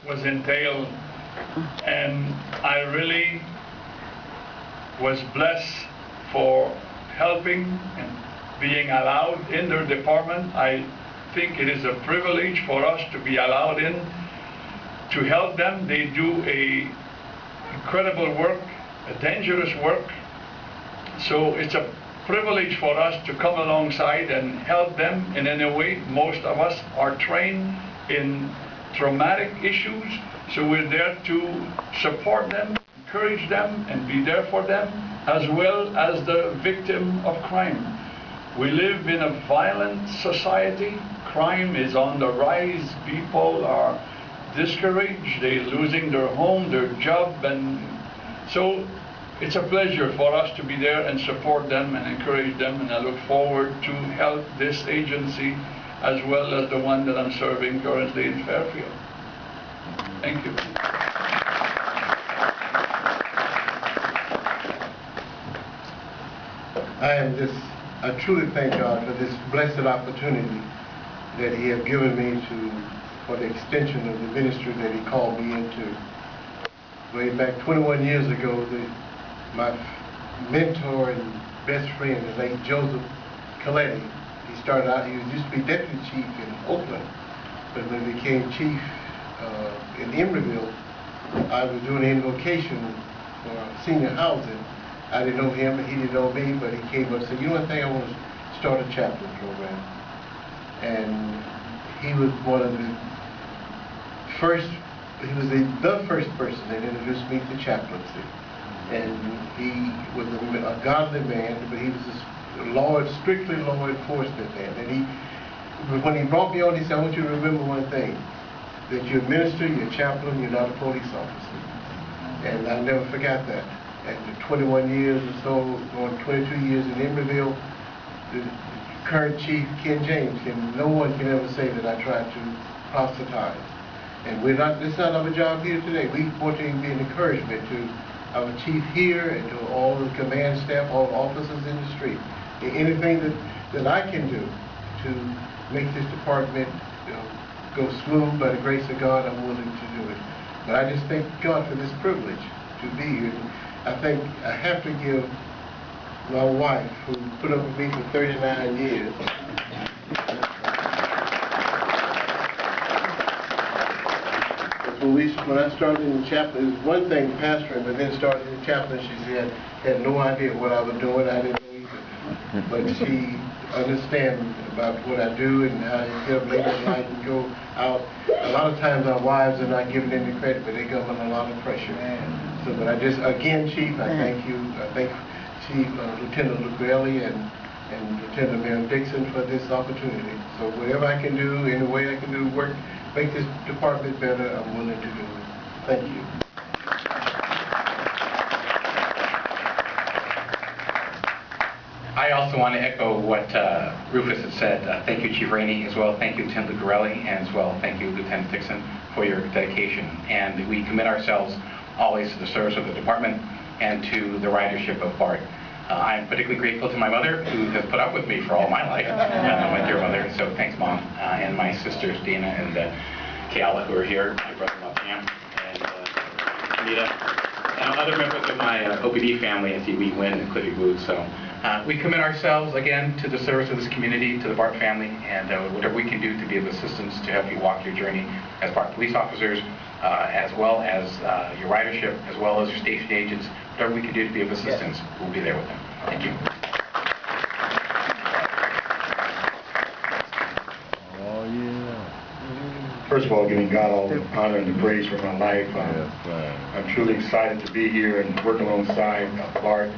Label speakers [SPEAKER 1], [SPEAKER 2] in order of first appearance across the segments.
[SPEAKER 1] was entailed, and I really was blessed for helping and being allowed in their department. I think it is a privilege for us to be allowed in to help them. They do a incredible work, a dangerous work. So it's a privilege for us to come alongside and help them in any way. Most of us are trained in traumatic issues, so we're there to support them, encourage them, and be there for them, as well as the victim of crime. We live in a violent society. Crime is on the rise. People are discouraged. They're losing their home, their job, and so it's a pleasure for us to be there and support them and encourage them, and I look forward to help this agency as well as the one that I'm serving currently in Fairfield. Thank you.
[SPEAKER 2] I truly thank God for this blessed opportunity that He has given me for the extension of the ministry that He called me into. Way back 21 years ago, my mentor and best friend, the late Joseph Coletti, he started out, he used to be deputy chief in Oakland, but when he became chief in Emeryville, I was doing an invocation for senior housing. I didn't know him, and he didn't know me, but he came up and said, you know one thing, I want to start a chaplain program. And he was one of the first, he was the first person that introduced me to chaplaincy. And he was a godly man, but he was a strictly law enforcement man. And when he brought me on, he said, I want you to remember one thing, that you're a minister, you're a chaplain, you're not a police officer. And I never forgot that. After 21 years or so, going 22 years in Emeryville, the current chief, Ken James, no one can ever say that I tried to proselytize. And it's not our job here today. We want to be an encouragement to our chief here and to all the command staff, all officers in the street. Anything that I can do to make this department go smooth by the grace of God, I'm willing to do it. But I just thank God for this privilege to be here. I think I have to give my wife, who put up with me for 39 years. When I started in the chaplain, it was one thing pastoring, but then started in the chaplain, she had no idea what I was doing. I didn't know either. But she understands about what I do and how I get up late at night and go out. A lot of times our wives are not giving any credit, but they come under a lot of pressure. So, but again, Chief, I thank you. I thank Chief Lieutenant Lucrelli and Lieutenant Mayor Dixon for this opportunity. So whatever I can do, any way I can do, make this department better, I'm willing to do it. Thank you.
[SPEAKER 3] I also want to echo what Rufus had said. Thank you, Chief Rainey, as well. Thank you, Lieutenant Lucrelli, and as well, thank you, Lieutenant Dixon, for your dedication. And we commit ourselves always to the service of the department and to the ridership of Bart. I'm particularly grateful to my mother, who has put up with me for all my life, my dear mother. So thanks, Mom, and my sisters, Dina and Kayla, who are here, my brother-in-law, Pam, and Anita, and other members of my OPD family, as we win, including Wood. So we commit ourselves, again, to the service of this community, to the Bart family, and whatever we can do to be of assistance to help you walk your journey as Bart police officers, as well as your ridership, as well as your station agents. Whatever we can do to be of assistance, we'll be there with them. Thank you.
[SPEAKER 4] Oh, yeah.
[SPEAKER 5] First of all, giving God all the honor and the praise for my life. I'm truly excited to be here and work alongside Bart,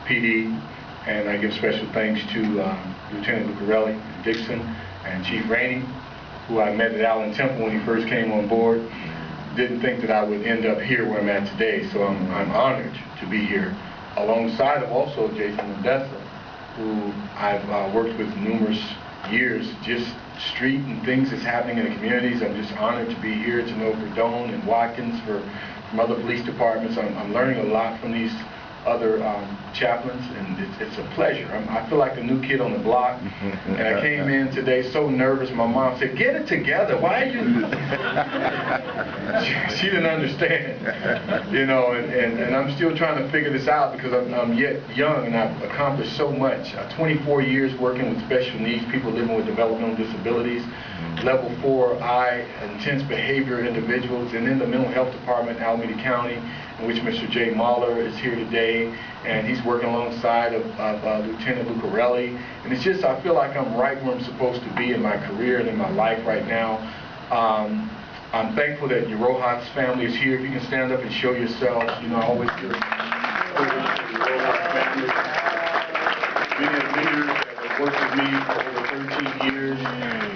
[SPEAKER 5] PD, and I give special thanks to Lieutenant Lucrelli, Dixon, and Chief Rainey, who I met at Allen Temple when he first came on board. Didn't think that I would end up here where I'm at today, so I'm honored to be here, alongside of also Jason and Dessa, who I've worked with numerous years, just street and things that's happening in the communities. I'm just honored to be here, to know Verdone and Watkins from other police departments. I'm learning a lot from these other chaplains, and it's a pleasure. I feel like the new kid on the block, and I came in today so nervous. My mom said, "Get it together. Why are you?" she didn't understand, you know, and I'm still trying to figure this out because I'm yet young and I've accomplished so much. 24 years working with special needs, people living with developmental disabilities, level 4I, intense behavior individuals, and in the mental health department in Alameda County, in which Mr. Jay Mahler is here today, and he's working alongside of Lieutenant Lucarelli. And it's just, I feel like I'm right where I'm supposed to be in my career and in my life right now. I'm thankful that Urojas family is here. If you can stand up and show yourselves, you know, I always give Urojas family. Many leaders that have worked with me for over 13 years,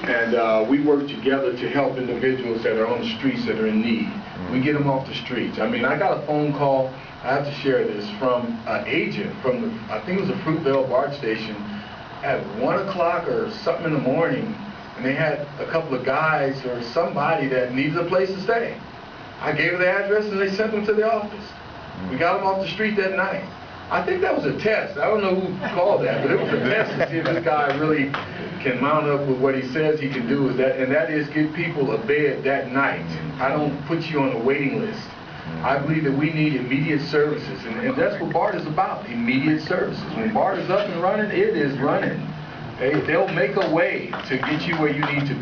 [SPEAKER 5] and we work together to help individuals that are on the streets that are in need. We get them off the streets. I mean, I got a phone call, I have to share this, from an agent from the, I think it was the Fruitvale BART station, at 1 o'clock or something in the morning, and they had a couple of guys or somebody that needed a place to stay. I gave them the address and they sent them to the office. We got them off the street that night. I think that was a test. I don't know who called that, but it was a test to see if this guy really can mount up with what he says he can do, and that is get people a bed that night. I don't put you on a waiting list. I believe that we need immediate services, and that's what BART is about, immediate services. When BART is up and running, it is running. They'll make a way to get you where you need to be.